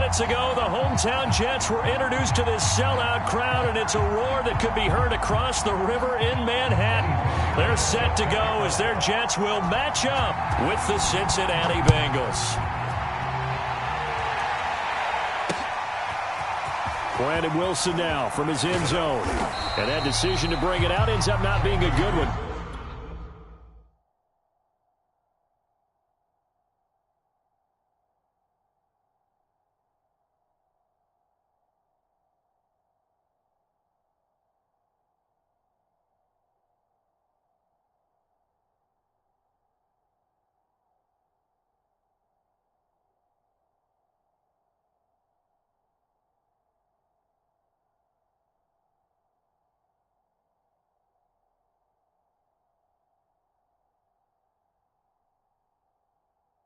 minutes ago, the hometown Jets were introduced to this sellout crowd, and it's a roar that could be heard across the river in Manhattan. They're set to go as their Jets will match up with the Cincinnati Bengals. Brandon Wilson now from his end zone. And that decision to bring it out ends up not being a good one.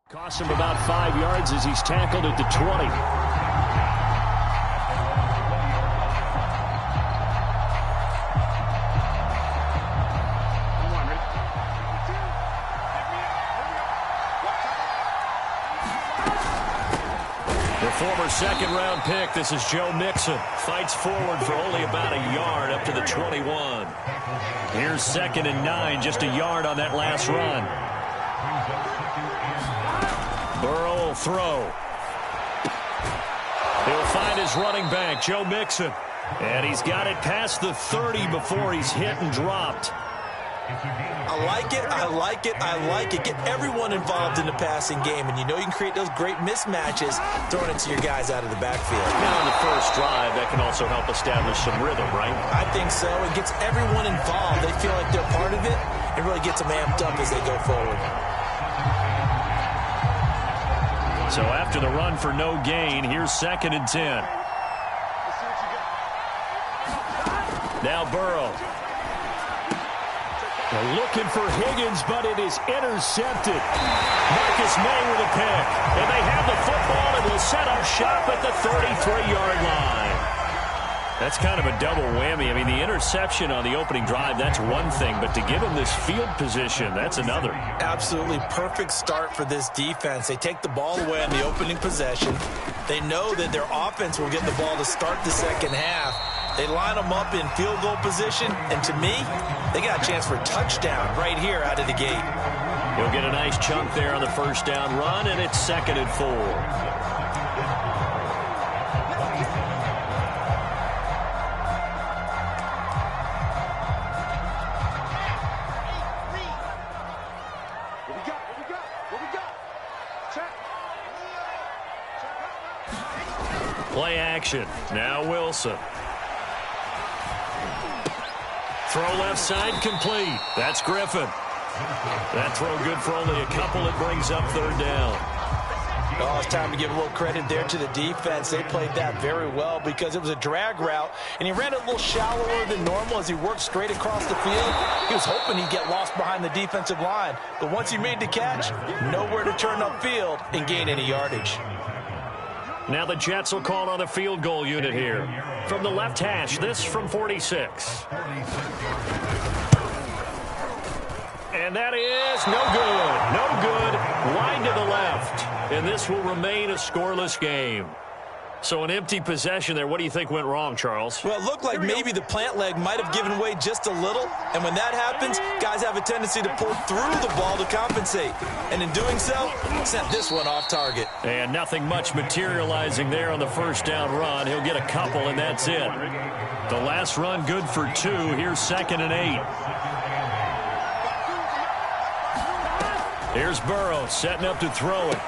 Costs him about 5 yards as he's tackled at the 20. The former second-round pick, this is Joe Mixon, fights forward for only about a yard up to the 21. Here's 2nd and 9, just a yard on that last run. Burrow will throw. He'll find his running back, Joe Mixon. And he's got it past the 30 before he's hit and dropped. I like it, I like it, I like it. Get everyone involved in the passing game, and you know you can create those great mismatches throwing it to your guys out of the backfield. Now on the first drive, that can also help establish some rhythm, right? I think so. It gets everyone involved. They feel like they're part of it and really gets them amped up as they go forward. So after the run for no gain, here's 2nd and 10. Now Burrow. They're looking for Higgins, but it is intercepted. Marcus May with a pick. And they have the football and will set up shop at the 33-yard line. That's kind of a double whammy. I mean, the interception on the opening drive, that's one thing. But to give them this field position, that's another. Absolutely perfect start for this defense. They take the ball away on the opening possession. They know that their offense will get the ball to start the second half. They line them up in field goal position. And to me, they got a chance for a touchdown right here out of the gate. He'll get a nice chunk there on the first down run, and it's 2nd and 4. Play action. Now Wilson. Throw left side complete. That's Griffin. That throw good for only a couple. It brings up 3rd down. Oh, it's time to give a little credit there to the defense. They played that very well because it was a drag route, and he ran it a little shallower than normal as he worked straight across the field. He was hoping he'd get lost behind the defensive line, but once he made the catch, nowhere to turn upfield and gain any yardage. Now the Jets will call on a field goal unit here. From the left hash, this from 46. And that is no good. No good. Wide to the left. And this will remain a scoreless game. So an empty possession there. What do you think went wrong, Charles? Well, it looked like maybe the plant leg might have given way just a little. And when that happens, guys have a tendency to pull through the ball to compensate. And in doing so, sent this one off target. And nothing much materializing there on the first down run. He'll get a couple, and that's it. The last run good for 2. Here's 2nd and 8. Here's Burrow setting up to throw it.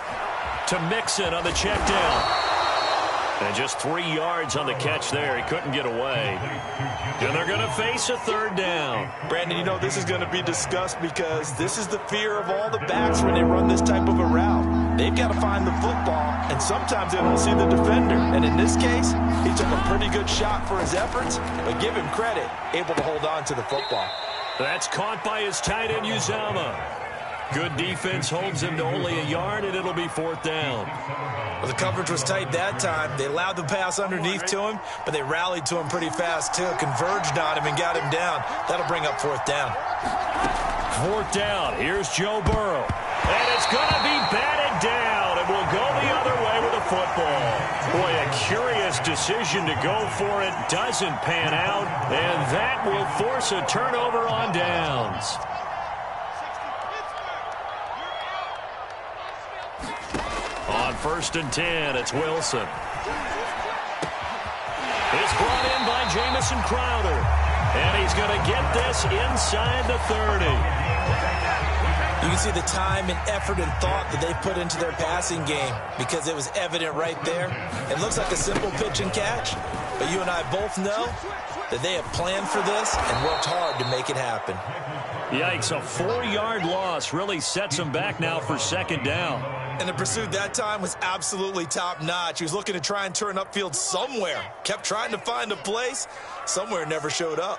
To Mixon on the check down. And just 3 yards on the catch there. He couldn't get away. And they're going to face a 3rd down. Brandon, you know this is going to be discussed because this is the fear of all the backs when they run this type of a route. They've got to find the football, and sometimes they don't see the defender. And in this case, he took a pretty good shot for his efforts, but give him credit, able to hold on to the football. That's caught by his tight end, Uzama. Good defense holds him to only a yard, and it'll be 4th down. Well, the coverage was tight that time. They allowed the pass underneath to him, but they rallied to him pretty fast, too. Converged on him and got him down. That'll bring up 4th down. 4th down. Here's Joe Burrow. And it's going to be batted down, and we'll go the other way with the football. Boy, a curious decision to go for it. Doesn't pan out, and that will force a turnover on downs. On 1st and 10, it's Wilson. It's brought in by Jamison Crowder. And he's going to get this inside the 30. You can see the time and effort and thought that they put into their passing game because it was evident right there. It looks like a simple pitch and catch, but you and I both know that they have planned for this and worked hard to make it happen. Yikes, a 4-yard loss really sets him back now for 2nd down. And the pursuit that time was absolutely top-notch. He was looking to try and turn upfield somewhere. Kept trying to find a place. Somewhere never showed up.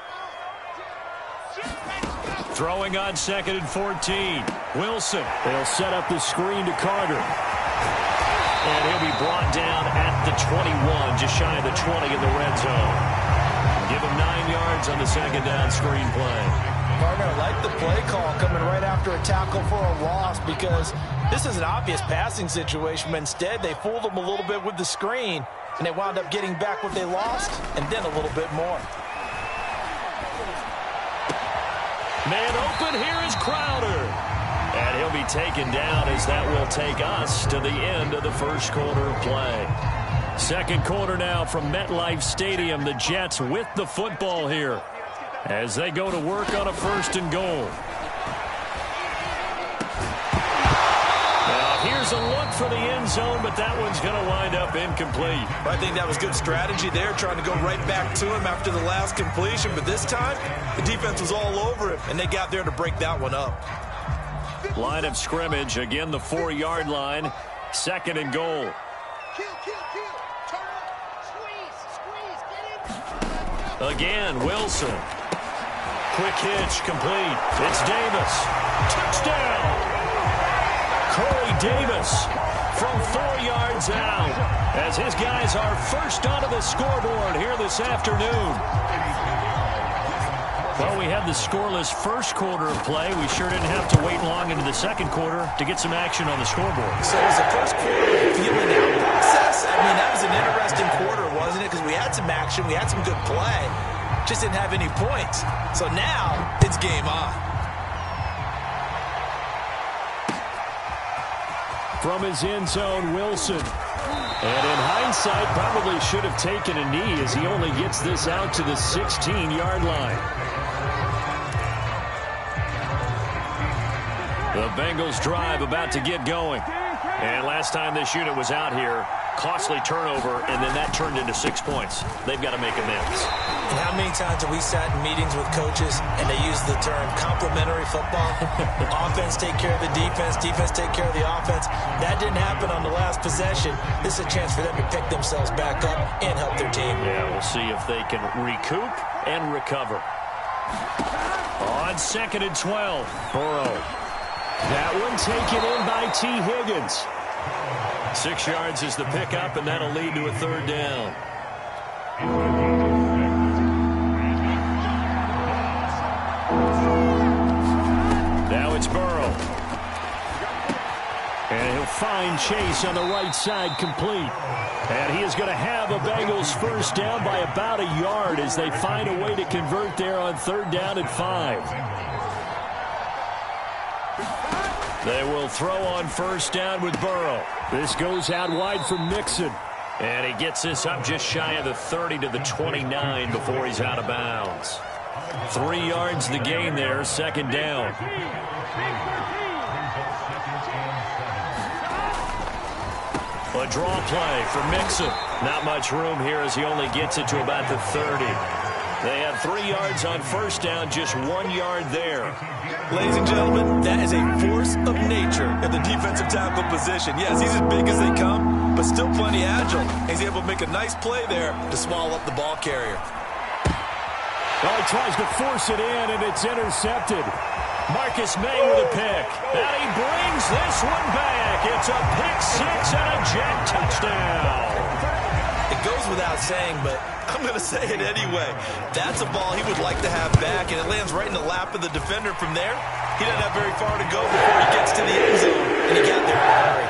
Throwing on 2nd and 14. Wilson. They'll set up the screen to Carter. And he'll be brought down at the 21, just shy of the 20 in the red zone. Give him 9 yards on the 2nd down screen play. Partner, I like the play call coming right after a tackle for a loss because this is an obvious passing situation, but instead they fooled them a little bit with the screen, and they wound up getting back what they lost and then a little bit more. Man open, here is Crowder. And he'll be taken down as that will take us to the end of the first quarter of play. Second quarter now from MetLife Stadium. The Jets with the football here as they go to work on a 1st and goal. Now here's a look for the end zone, but that one's going to wind up incomplete. I think that was good strategy there, trying to go right back to him after the last completion. But this time, the defense was all over him, and they got there to break that one up. Line of scrimmage, again the 4-yard line. 2nd and goal. Again, Wilson. Quick hitch, complete. It's Davis. Touchdown! Corey Davis from 4 yards out as his guys are first onto the scoreboard here this afternoon. Well, we had the scoreless first quarter of play. We sure didn't have to wait long into the second quarter to get some action on the scoreboard. So was the first quarter feeling out process? I mean, that was an interesting quarter, wasn't it? Because we had some action, we had some good play, just didn't have any points. So now it's game on. From his end zone, Wilson. And in hindsight, probably should have taken a knee as he only gets this out to the 16-yard line. The Bengals drive about to get going. And last time this unit was out here, costly turnover, and then that turned into 6 points. They've got to make amends. And how many times have we sat in meetings with coaches and they use the term complementary football? Offense take care of the defense, defense take care of the offense. That didn't happen on the last possession. This is a chance for them to pick themselves back up and help their team. Yeah, we'll see if they can recoup and recover. On 2nd and 12, Burrow. That one taken in by T. Higgins. 6 yards is the pickup, and that'll lead to a 3rd down. Now it's Burrow. And he'll find Chase on the right side, complete. And he is going to have a Bengals first down by about a yard as they find a way to convert there on 3rd down and 5. They will throw on 1st down with Burrow. This goes out wide for Mixon. And he gets this up just shy of the 30 to the 29 before he's out of bounds. 3 yards the gain there, 2nd down. A draw play for Mixon. Not much room here as he only gets it to about the 30. They have 3 yards on 1st down, just 1 yard there. Ladies and gentlemen, that is a force of nature in the defensive tackle position. Yes, he's as big as they come, but still plenty agile. He's able to make a nice play there to swallow up the ball carrier. Well, he tries to force it in, and it's intercepted. Marcus May with a pick. And he brings this one back. It's a pick 6 and a Jet touchdown. It goes without saying, but I'm going to say it anyway. That's a ball he would like to have back, and it lands right in the lap of the defender from there. He doesn't have very far to go before he gets to the end zone, and he got there in a hurry.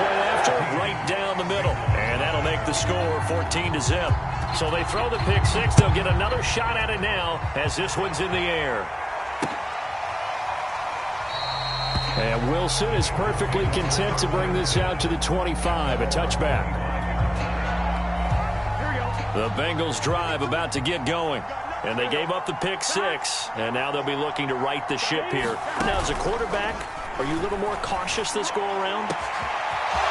Point after, right down the middle. And that'll make the score 14-0. So they throw the pick six. They'll get another shot at it now as this one's in the air. And Wilson is perfectly content to bring this out to the 25, a touchback. The Bengals drive about to get going. And they gave up the pick six, and now they'll be looking to right the ship here. Now, as a quarterback, are you a little more cautious this go-around?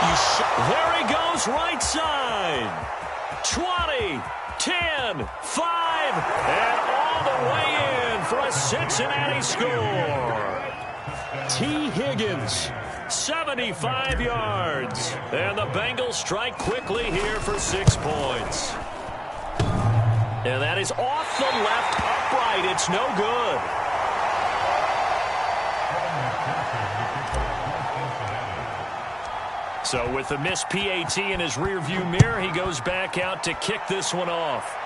There he goes, right side. 20, 10, 5, and all the way in for a Cincinnati score. T. Higgins, 75 yards. And the Bengals strike quickly here for 6 points. And that is off the left upright. It's no good. So with the missed PAT in his rearview mirror, he goes back out to kick this one off.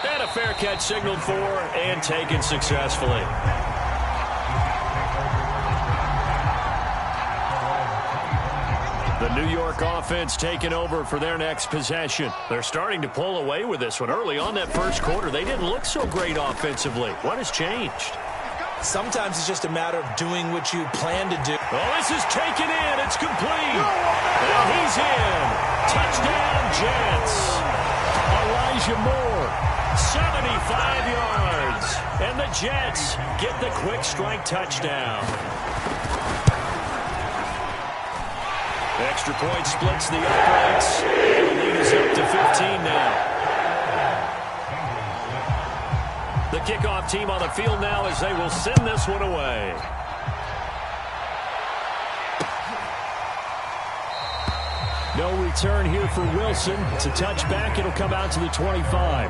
And a fair catch signaled for and taken successfully. The New York offense taking over for their next possession. They're starting to pull away with this one. Early on that first quarter, they didn't look so great offensively. What has changed? Sometimes it's just a matter of doing what you plan to do. Well, this is taken in. It's complete. And he's in. Touchdown, Jets. Elijah Moore, 75 yards. And the Jets get the quick strike touchdown. Extra point splits the uprights. And the lead is up to 15 now. The kickoff team on the field now as they will send this one away. No return here for Wilson. It's a touchback. It'll come out to the 25.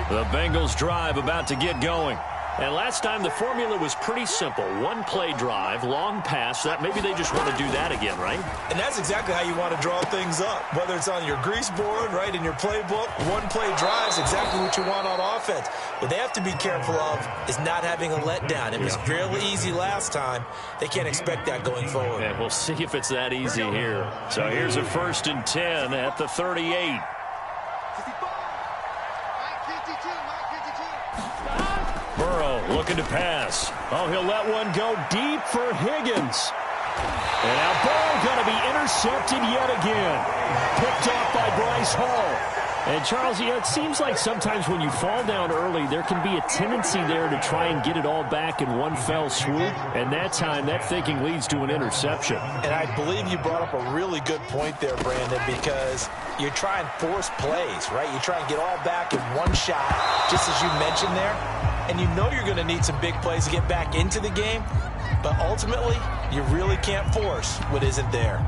The Bengals drive about to get going. And last time the formula was pretty simple. One play drive, long pass. That maybe they just want to do that again, right? And that's exactly how you want to draw things up. Whether it's on your grease board, right, in your playbook, one play drive is exactly what you want on offense. What they have to be careful of is not having a letdown. It was fairly easy last time. They can't expect that going forward. And we'll see if it's that easy here. So here's a 1st and 10 at the 38. Burrow looking to pass. Oh, he'll let one go deep for Higgins. And now Burrow going to be intercepted yet again. Picked off by Bryce Hall. And, Charles, it seems like sometimes when you fall down early, there can be a tendency there to try and get it all back in one fell swoop. And that time, that thinking leads to an interception. And I believe you brought up a really good point there, Brandon, because you try and force plays, right? You try and get all back in one shot, just as you mentioned there. And you know you're going to need some big plays to get back into the game. But ultimately, you really can't force what isn't there.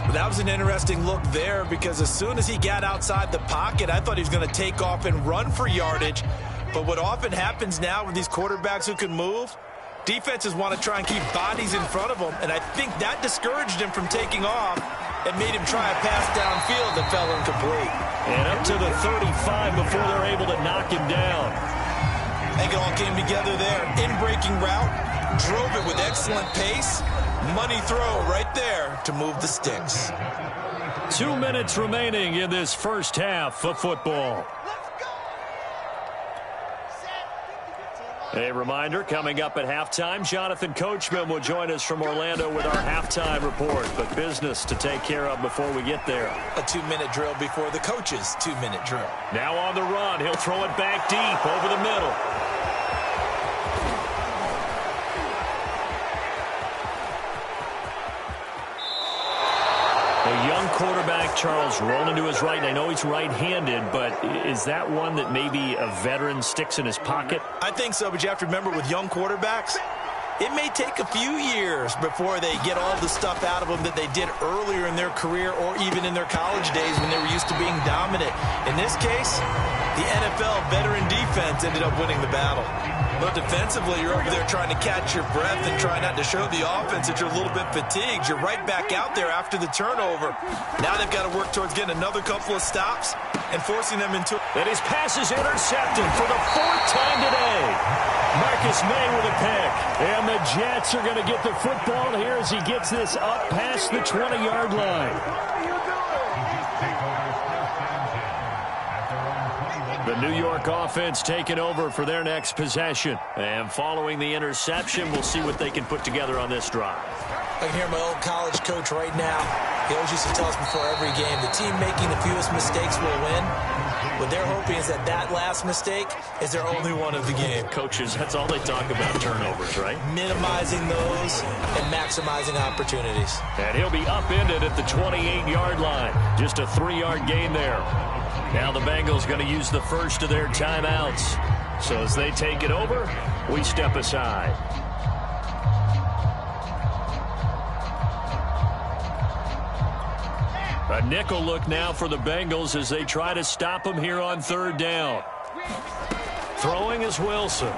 But that was an interesting look there because as soon as he got outside the pocket, I thought he was going to take off and run for yardage. But what often happens now with these quarterbacks who can move, defenses want to try and keep bodies in front of them. And I think that discouraged him from taking off and made him try a pass downfield that fell incomplete. And up to the 35 before they're able to knock him down. I think it all came together there. In-breaking route, drove it with excellent pace. Money throw right there to move the sticks. 2 minutes remaining in this first half of football. A reminder, coming up at halftime, Jonathan Coachman will join us from Orlando with our halftime report. But business to take care of before we get there. A 2-minute drill before the coach's 2-minute drill. Now on the run, he'll throw it back deep over the middle. A young quarterback, Charles, rolling to his right. I know he's right-handed, but is that one that maybe a veteran sticks in his pocket? I think so, but you have to remember with young quarterbacks, it may take a few years before they get all the stuff out of them that they did earlier in their career or even in their college days when they were used to being dominant. In this case, the NFL veteran defense ended up winning the battle. But defensively, you're over there trying to catch your breath and try not to show the offense that you're a little bit fatigued. You're right back out there after the turnover. Now they've got to work towards getting another couple of stops and forcing them into... And his pass is intercepted for the 4th time today. Marcus May with a pick. And the Jets are going to get the football here as he gets this up past the 20-yard line. New York offense taking over for their next possession. And following the interception, we'll see what they can put together on this drive. I can hear my old college coach right now. He always used to tell us before every game, the team making the fewest mistakes will win. What they're hoping is that that last mistake is their only one of the game. Coaches, that's all they talk about, turnovers, right? Minimizing those and maximizing opportunities. And he'll be upended at the 28-yard line. Just a 3-yard gain there. Now the Bengals going to use the first of their timeouts. So as they take it over, we step aside. A nickel look now for the Bengals as they try to stop him here on 3rd down. Throwing is Wilson.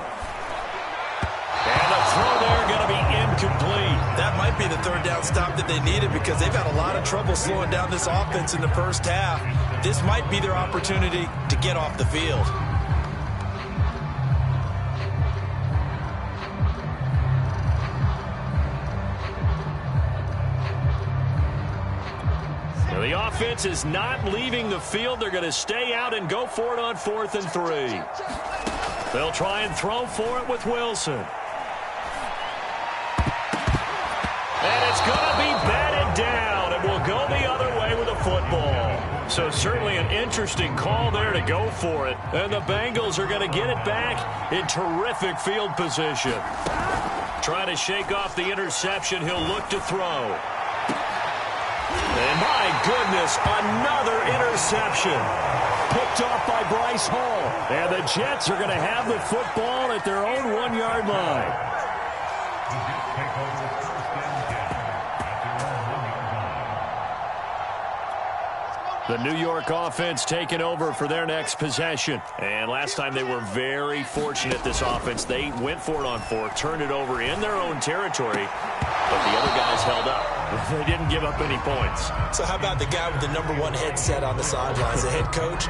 And the throw there going to be incomplete. That might be the 3rd down stop that they needed because they've had a lot of trouble slowing down this offense in the first half. This might be their opportunity to get off the field. The offense is not leaving the field. They're going to stay out and go for it on 4th and 3. They'll try and throw for it with Wilson. And it's going to be batted down. It will go the other way with a football. So certainly an interesting call there to go for it. And the Bengals are going to get it back in terrific field position. Trying to shake off the interception. He'll look to throw. And my goodness, another interception. Picked off by Bryce Hall. And the Jets are going to have the football at their own 1-yard line. The New York offense taking over for their next possession. And last time they were very fortunate, this offense. They went for it on 4, turned it over in their own territory, but the other guys held up. They didn't give up any points. So how about the guy with the #1 headset on the sidelines, the head coach?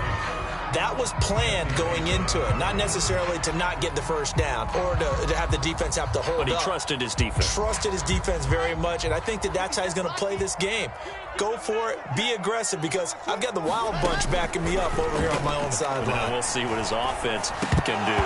That was planned going into it, not necessarily to not get the first down or to have the defense have to hold up. But he trusted his defense. Trusted his defense very much, and I think that that's how he's going to play this game. Go for it, be aggressive, because I've got the Wild Bunch backing me up over here on my own sideline. Now we'll see what his offense can do.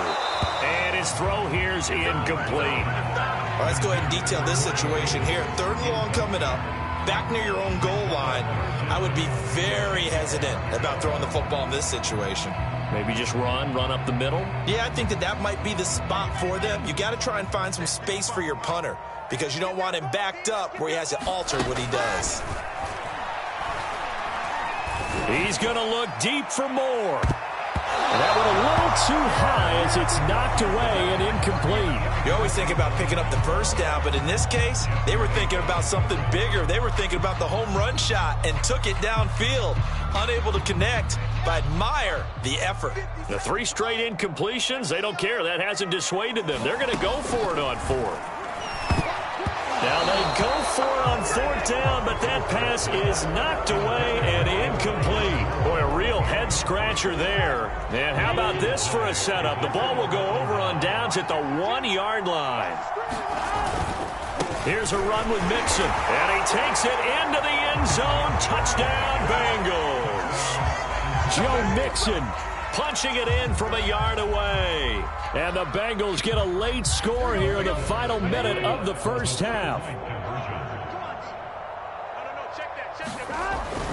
And his throw here's incomplete. All right, let's go ahead and detail this situation here. 3rd and long coming up. Back near your own goal line, I would be very hesitant about throwing the football in this situation. Maybe just run up the middle? Yeah, I think that might be the spot for them. You got to try and find some space for your punter because you don't want him backed up where he has to alter what he does. He's going to look deep for more. That went a little too high as it's knocked away and incomplete. You always think about picking up the first down, but in this case, they were thinking about something bigger. They were thinking about the home run shot and took it downfield. Unable to connect, but admire the effort. The 3 straight incompletions, they don't care. That hasn't dissuaded them. They're going to go for it on 4th. Now they go for it on 4th down, but that pass is knocked away and incomplete. Boy, a real head-scratcher there. And how about this for a setup? The ball will go over on downs at the 1-yard line. Here's a run with Mixon, and he takes it into the end zone. Touchdown, Bengals. Joe Mixon punching it in from a yard away. And the Bengals get a late score here in the final minute of the first half.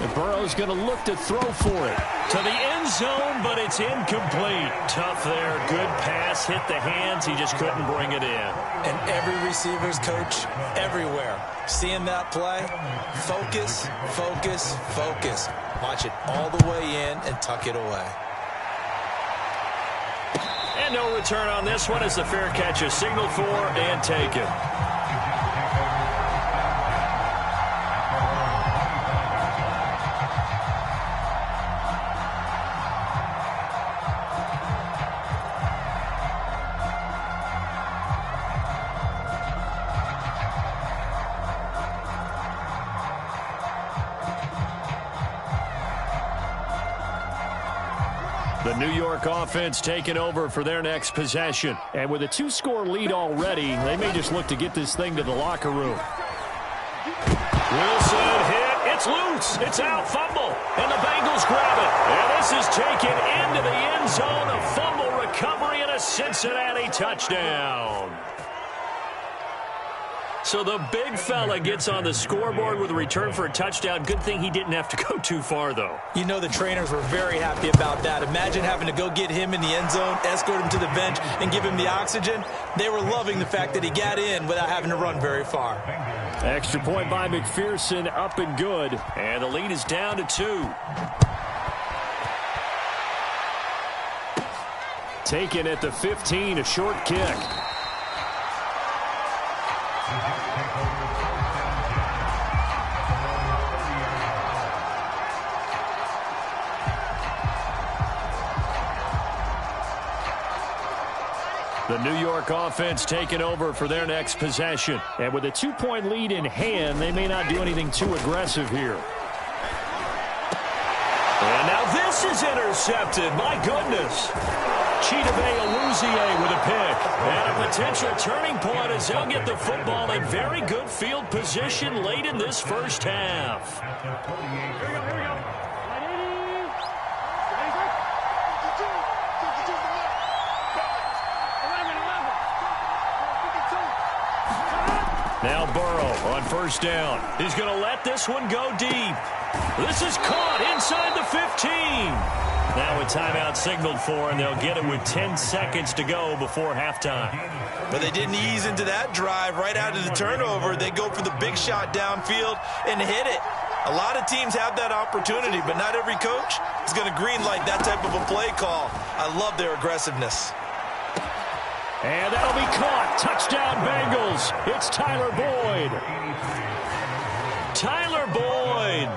And Burrow's going to look to throw for it. To the end zone, but it's incomplete. Tough there. Good pass. Hit the hands. He just couldn't bring it in. And every receiver's coach everywhere. Seeing that play, focus, focus, focus. Watch it all the way in and tuck it away. And no return on this one as the fair catch is signaled for and taken. The New York offense taking over for their next possession. And with a 2-score lead already, they may just look to get this thing to the locker room. Wilson hit. It's It's loose. It's out. Fumble. And the Bengals grab it. And this is taken into the end zone. A fumble recovery and a Cincinnati touchdown. So the big fella gets on the scoreboard with a return for a touchdown. Good thing he didn't have to go too far, though. You know the trainers were very happy about that. Imagine having to go get him in the end zone, escort him to the bench, and give him the oxygen. They were loving the fact that he got in without having to run very far. Extra point by McPherson, up and good. And the lead is down to 2. Taken at the 15, a short kick. The New York offense taking over for their next possession. And with a 2-point lead in hand, they may not do anything too aggressive here. And now this is intercepted. My goodness. Chidobe Awuzie with a pick. And a potential turning point as they'll get the football in very good field position late in this first half. Now Burrow on first down. He's going to let this one go deep. This is caught inside the 15. Now a timeout signaled for, and they'll get it with 10 seconds to go before halftime. But they didn't ease into that drive right out of the turnover. They go for the big shot downfield and hit it. A lot of teams have that opportunity, but not every coach is going to greenlight that type of a play call. I love their aggressiveness. And that'll be caught. Touchdown Bengals. It's Tyler Boyd. Tyler Boyd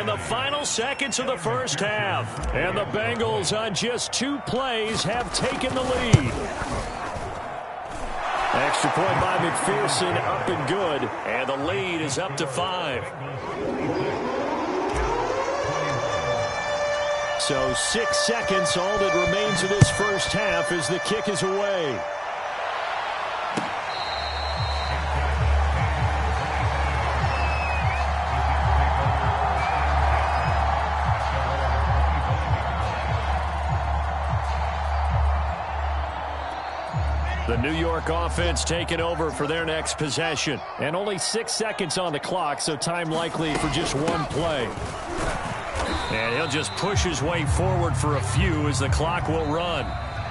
in the final seconds of the first half. And the Bengals on just 2 plays have taken the lead. Extra point by McPherson, up and good. And the lead is up to 5. So 6 seconds, all that remains of this first half as the kick is away. The New York offense taking over for their next possession. And only 6 seconds on the clock, so time likely for just 1 play. And he'll just push his way forward for a few as the clock will run.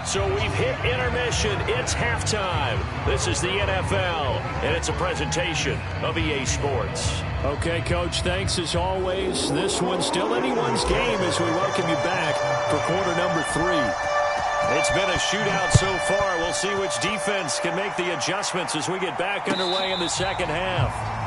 So we've hit intermission. It's halftime. This is the NFL, and it's a presentation of EA Sports. Okay, Coach, thanks as always. This one's still anyone's game as we welcome you back for quarter number 3. It's been a shootout so far. We'll see which defense can make the adjustments as we get back underway in the second half.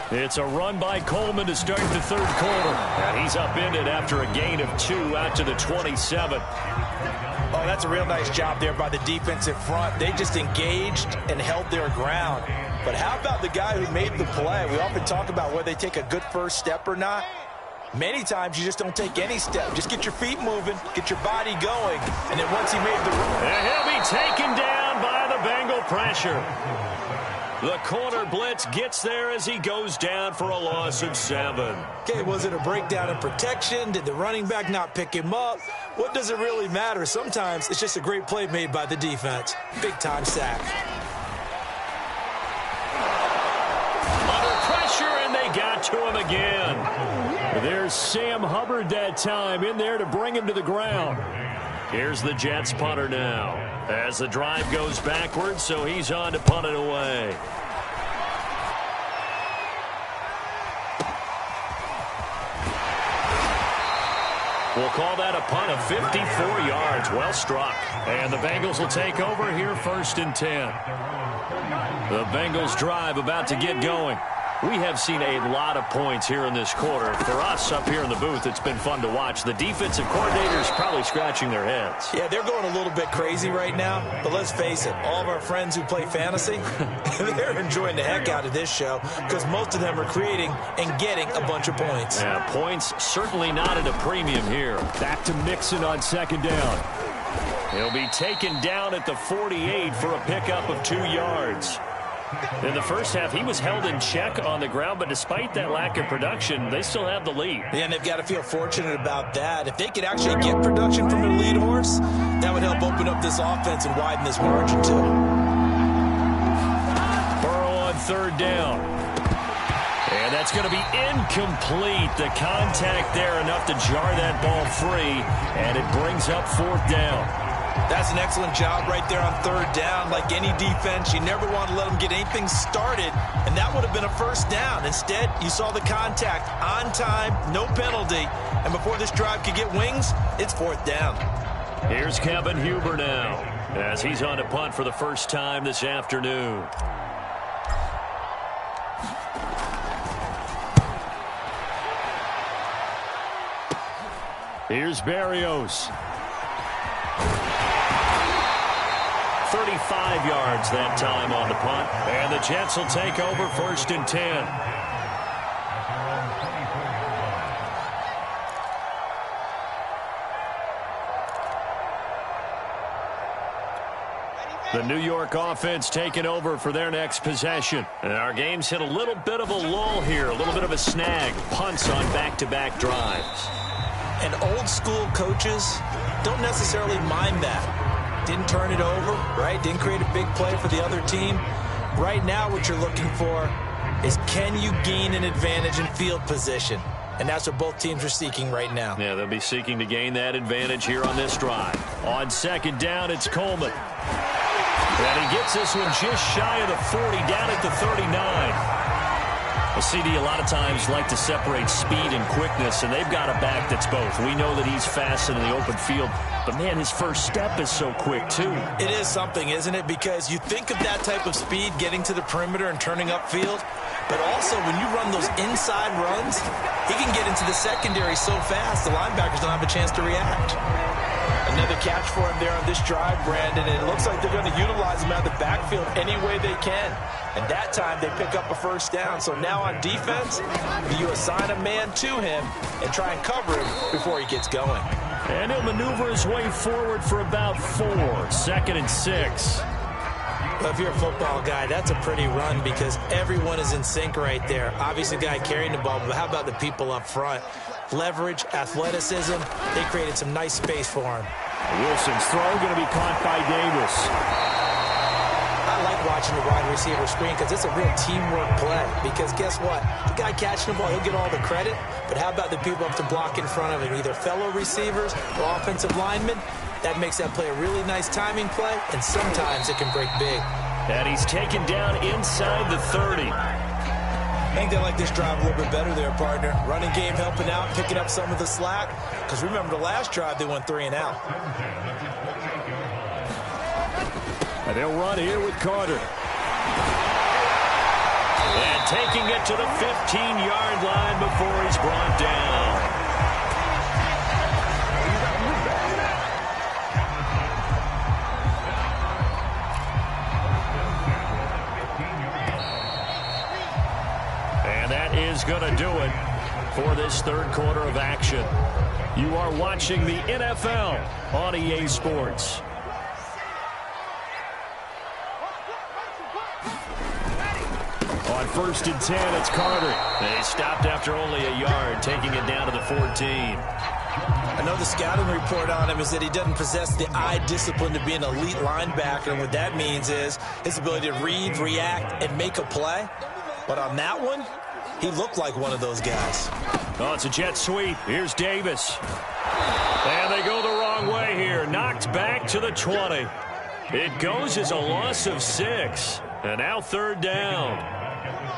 It's a run by Coleman to start the third quarter. And he's upended after a gain of 2 out to the 27. Oh, that's a real nice job there by the defensive front. They just engaged and held their ground. But how about the guy who made the play? We often talk about whether they take a good first step or not. Many times you just don't take any step. Just get your feet moving, get your body going, and then once he made the run. And he'll be taken down by the Bengal pressure. The corner blitz gets there as he goes down for a loss of 7. Okay, was it a breakdown in protection? Did the running back not pick him up? What does it really matter? Sometimes it's just a great play made by the defense. Big-time sack. Under pressure, and they got to him again. There's Sam Hubbard that time in there to bring him to the ground. Here's the Jets punter now as the drive goes backwards, so he's on to punt it away. We'll call that a punt of 54 yards. Well struck. And the Bengals will take over here 1st and 10. The Bengals drive about to get going. We have seen a lot of points here in this quarter. For us up here in the booth, it's been fun to watch. The defensive coordinators probably scratching their heads. Yeah, they're going a little bit crazy right now. But let's face it, all of our friends who play fantasy, they're enjoying the heck out of this show because most of them are creating and getting a bunch of points. Yeah, points certainly not at a premium here. Back to Mixon on second down. He'll be taken down at the 48 for a pickup of 2 yards. In the first half, he was held in check on the ground, but despite that lack of production, they still have the lead. Yeah, and they've got to feel fortunate about that. If they could actually get production from their lead horse, that would help open up this offense and widen this margin, too. Burrow on third down. And that's going to be incomplete. The contact there enough to jar that ball free, and it brings up fourth down. That's an excellent job right there on third down. Like any defense, you never want to let them get anything started, and that would have been a first down. Instead, you saw the contact on time, no penalty, and before this drive could get wings, it's fourth down. Here's Kevin Huber now as he's on to punt for the first time this afternoon. Here's Berrios. 35 yards that time on the punt. And the Jets will take over first and 10. The New York offense taking over for their next possession. And our game's hit a little bit of a lull here, a little bit of a snag. Punts on back-to-back drives. And old school coaches don't necessarily mind that. Didn't turn it over, right? Didn't create a big play for the other team. Right now what you're looking for is can you gain an advantage in field position? And that's what both teams are seeking right now. Yeah, they'll be seeking to gain that advantage here on this drive. On second down, it's Coleman. And he gets this one just shy of the 40, down at the 39. Well, CD, a lot of times like to separate speed and quickness, and they've got a back that's both. We know that he's fast in the open field, but, man, his first step is so quick, too. It is something, isn't it? Because you think of that type of speed getting to the perimeter and turning upfield, but also when you run those inside runs, he can get into the secondary so fast the linebackers don't have a chance to react. Another catch for him there on this drive, Brandon, and it looks like they're going to utilize him out of the backfield any way they can. And that time they pick up a first down. So now on defense, you assign a man to him and try and cover him before he gets going. And he'll maneuver his way forward for about 4, second and 6. Well, if you're a football guy, that's a pretty run because everyone is in sync right there. Obviously, the guy carrying the ball, but how about the people up front? Leverage, athleticism, they created some nice space for him. Wilson's throw going to be caught by Davis. I like watching the wide receiver screen because it's a real teamwork play. Because guess what? The guy catching the ball, he'll get all the credit. But how about the people up to block in front of him, either fellow receivers or offensive linemen? That makes that play a really nice timing play, and sometimes it can break big. And he's taken down inside the 30. I think they like this drive a little bit better there, partner. Running game helping out, picking up some of the slack. Because remember, the last drive, they went 3 and out. And they'll run here with Carter. And taking it to the 15-yard line before he's brought down. And that is going to do it for this third quarter of action. You are watching the NFL on EA Sports. On first and 10, it's Carter. They stopped after only a yard, taking it down to the 14. I know the scouting report on him is that he doesn't possess the eye discipline to be an elite linebacker. And what that means is his ability to read, react, and make a play. But on that one, he looked like one of those guys. Oh, it's a jet sweep. Here's Davis. And they go the wrong way here. Knocked back to the 20. It goes as a loss of 6. And now third down.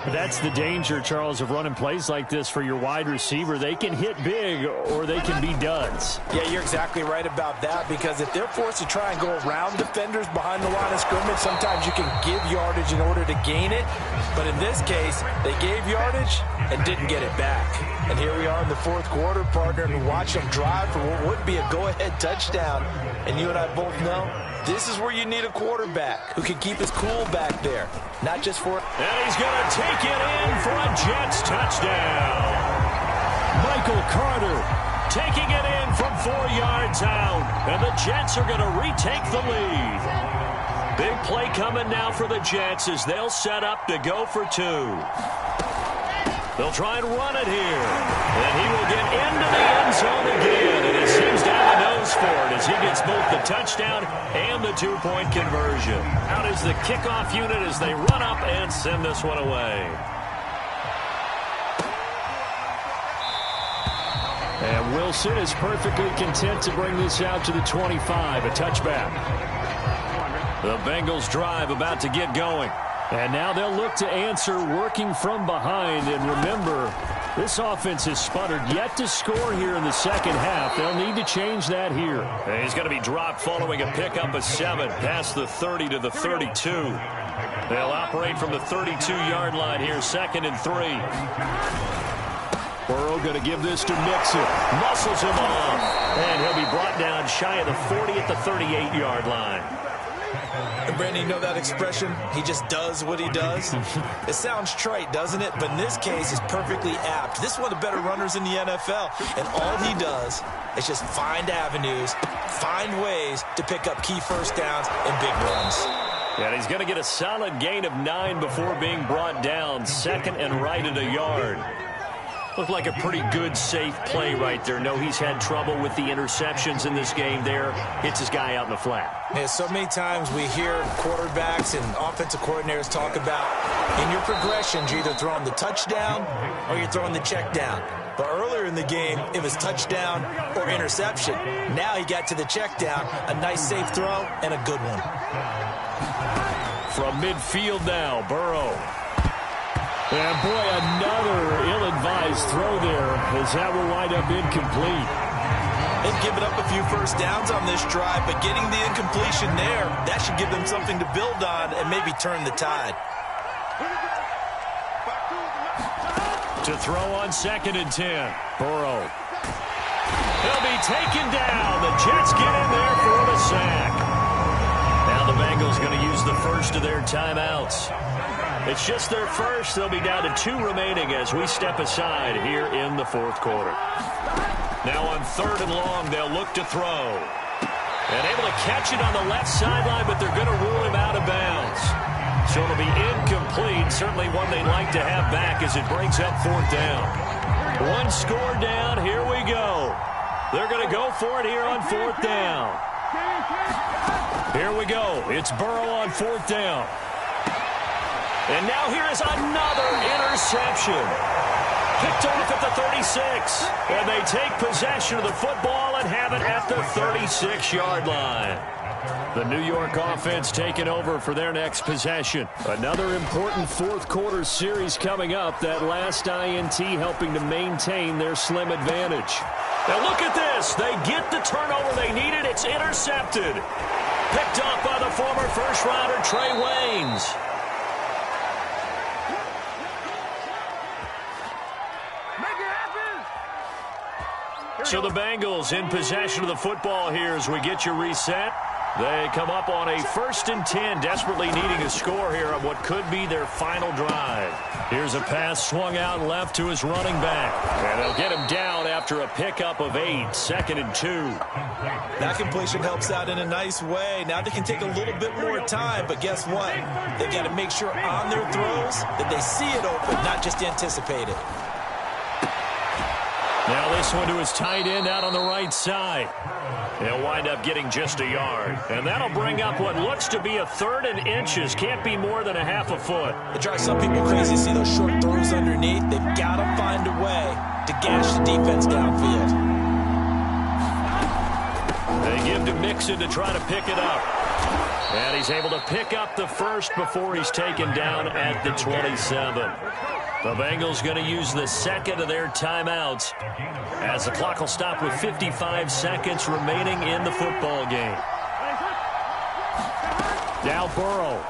That's the danger, Charles, of running plays like this for your wide receiver. They can hit big or they can be duds. Yeah, you're exactly right about that, because if they're forced to try and go around defenders behind the line of scrimmage, sometimes you can give yardage in order to gain it. But in this case, they gave yardage and didn't get it back. And here we are in the fourth quarter, partner, and watch them drive for what would be a go-ahead touchdown. And you and I both know this is where you need a quarterback who can keep his cool back there. Not just for... And he's going to take it in for a Jets touchdown. Michael Carter taking it in from 4 yards out. And the Jets are going to retake the lead. Big play coming now for the Jets as they'll set up to go for 2. They'll try and run it here. And he will get into the end zone again. And he seems down the nose for it as he gets both the touchdown and the 2-point conversion. Out is the kickoff unit as they run up and send this one away. And Wilson is perfectly content to bring this out to the 25, a touchback. The Bengals drive about to get going. And now they'll look to answer working from behind. And remember, this offense has sputtered yet to score here in the second half. They'll need to change that here. And he's going to be dropped following a pickup of 7 past the 30 to the 32. They'll operate from the 32-yard line here, 2nd and 3. Burrow going to give this to Mixon. Muscles him off. And he'll be brought down shy of the 40 at the 38-yard line. And Brandon, you know that expression, he just does what he does? It sounds trite, doesn't it? But in this case, it's perfectly apt. This is one of the better runners in the NFL. And all he does is just find avenues, find ways to pick up key first downs and big runs. And he's going to get a solid gain of 9 before being brought down, 2nd and right at a yard. Looked like a pretty good, safe play right there. No, he's had trouble with the interceptions in this game there. Hits his guy out in the flat. Yeah, so many times we hear quarterbacks and offensive coordinators talk about in your progressions, you're either throwing the touchdown or you're throwing the check down. But earlier in the game, it was touchdown or interception. Now he got to the check down, a nice safe throw and a good one. From midfield now, Burrow. And boy, another ill-advised throw there as that will wind up incomplete. They've given up a few first downs on this drive, but getting the incompletion there, that should give them something to build on and maybe turn the tide. To throw on 2nd and 10, Burrow. He'll be taken down. The Jets get in there for the sack. Now the Bengals going to use the first of their timeouts. It's just their first. They'll be down to 2 remaining as we step aside here in the fourth quarter. Now on 3rd and long, they'll look to throw. And able to catch it on the left sideline, but they're going to rule him out of bounds. So it'll be incomplete. Certainly one they'd like to have back as it brings up 4th down. 1 score down. Here we go. They're going to go for it here on 4th down. Here we go. It's Burrow on 4th down. And now here is another interception. Picked off at the 36. And they take possession of the football and have it at the 36-yard line. The New York offense taking over for their next possession. Another important fourth quarter series coming up. That last INT helping to maintain their slim advantage. Now look at this. They get the turnover they needed. It's intercepted. Picked up by the former first-rounder Trey Waynes. So the Bengals in possession of the football here as we get you reset. They come up on a 1st and 10, desperately needing a score here on what could be their final drive. Here's a pass swung out left to his running back. And they'll get him down after a pickup of 8, 2nd and 2. That completion helps out in a nice way. Now they can take a little bit more time, but guess what? They've got to make sure on their throws that they see it open, not just anticipate it. Now this one to his tight end out on the right side. He'll wind up getting just a yard. And that'll bring up what looks to be a 3rd and inches. Can't be more than a half a foot. It drives some people crazy to see those short throws underneath. They've got to find a way to gash the defense downfield. They give to Mixon to try to pick it up. And he's able to pick up the first before he's taken down at the 27. The Bengals going to use the second of their timeouts as the clock will stop with 55 seconds remaining in the football game. Now Burrow.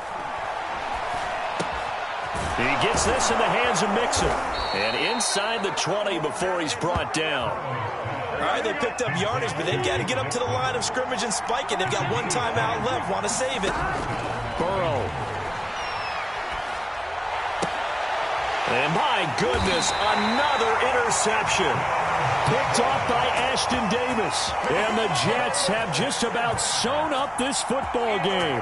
He gets this in the hands of Mixon. And inside the 20 before he's brought down. All right, they picked up yardage, but they've got to get up to the line of scrimmage and spike it. They've got one timeout left. Want to save it. Burrow. And my goodness, another interception. Picked off by Ashton Davis. And the Jets have just about sewn up this football game.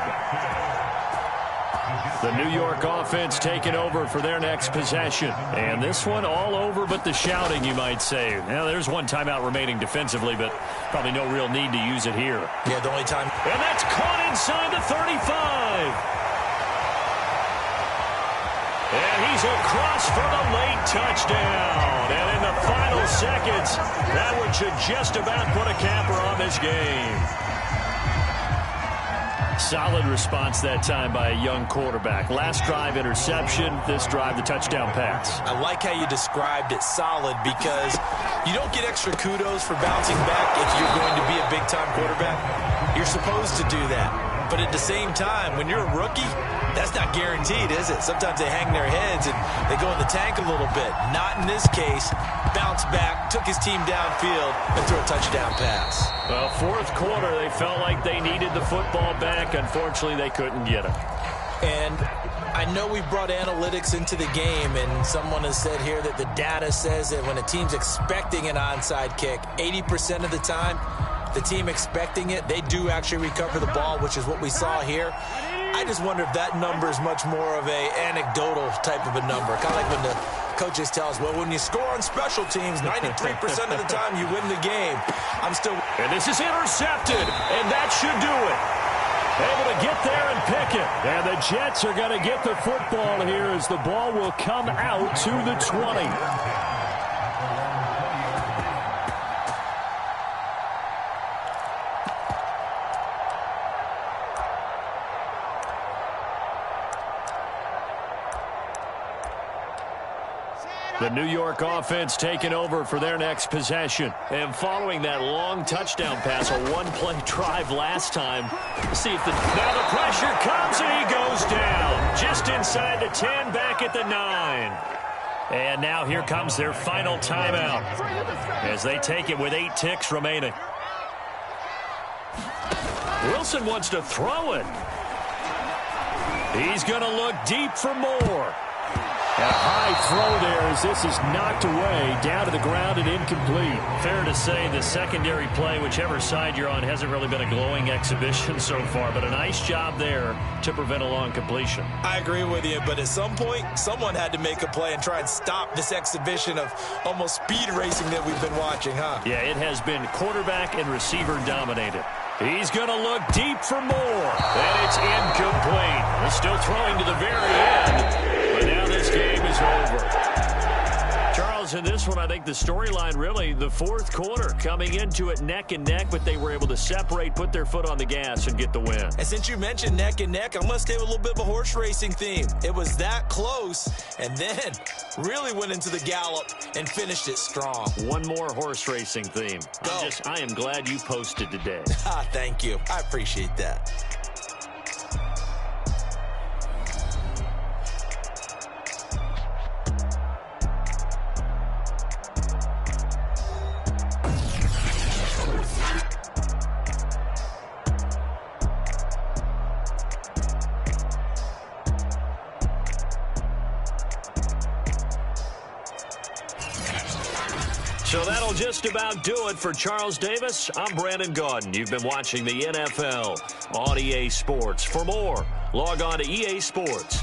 The New York offense taking over for their next possession. And this one all over but the shouting, you might say. Now, there's one timeout remaining defensively, but probably no real need to use it here. Yeah, the only time. And that's caught inside the 35. And he's across for the late touchdown. And in the final seconds, that one should just about put a capper on this game. Solid response that time by a young quarterback. Last drive, interception. This drive, the touchdown pass. I like how you described it, solid, because you don't get extra kudos for bouncing back if you're going to be a big-time quarterback. You're supposed to do that. But at the same time, when you're a rookie, that's not guaranteed, is it? Sometimes they hang their heads and they go in the tank a little bit. Not in this case. Bounced back, took his team downfield, and threw a touchdown pass. Well, fourth quarter, they felt like they needed the football back. Unfortunately, they couldn't get it. And I know we brought analytics into the game, and someone has said here that the data says that when a team's expecting an onside kick, 80% of the time, the team expecting it, they do actually recover the ball, which is what we saw here. I just wonder if that number is much more of a anecdotal type of a number. Kind of like when the coaches tell us, well, when you score on special teams, 93% of the time you win the game. And this is intercepted, and that should do it. Able to get there and pick it. And the Jets are going to get the football here as the ball will come out to the 20. The New York offense taking over for their next possession. And following that long touchdown pass, a one-play drive last time. See if now the pressure comes and he goes down. Just inside the 10, back at the 9. And now here comes their final timeout as they take it with 8 ticks remaining. Wilson wants to throw it. He's going to look deep for more. And a high throw there as this is knocked away, down to the ground and incomplete. Fair to say the secondary play, whichever side you're on, hasn't really been a glowing exhibition so far, but a nice job there to prevent a long completion. I agree with you, but at some point, someone had to make a play and try and stop this exhibition of almost speed racing that we've been watching, huh? Yeah, it has been quarterback and receiver dominated. He's going to look deep for more, and it's incomplete. He's still throwing to the very end, but now this game is over. Charles, in this one, I think the storyline really, the fourth quarter, coming into it neck and neck, but they were able to separate, put their foot on the gas, and get the win. And since you mentioned neck and neck, I'm going to stay with a little bit of a horse racing theme. It was that close, and then really went into the gallop and finished it strong. One more horse racing theme. Go. I am glad you posted today. Thank you. I appreciate that. So that'll just about do it for Charles Davis. I'm Brandon Gaudin. You've been watching the NFL on EA Sports. For more, log on to EA Sports.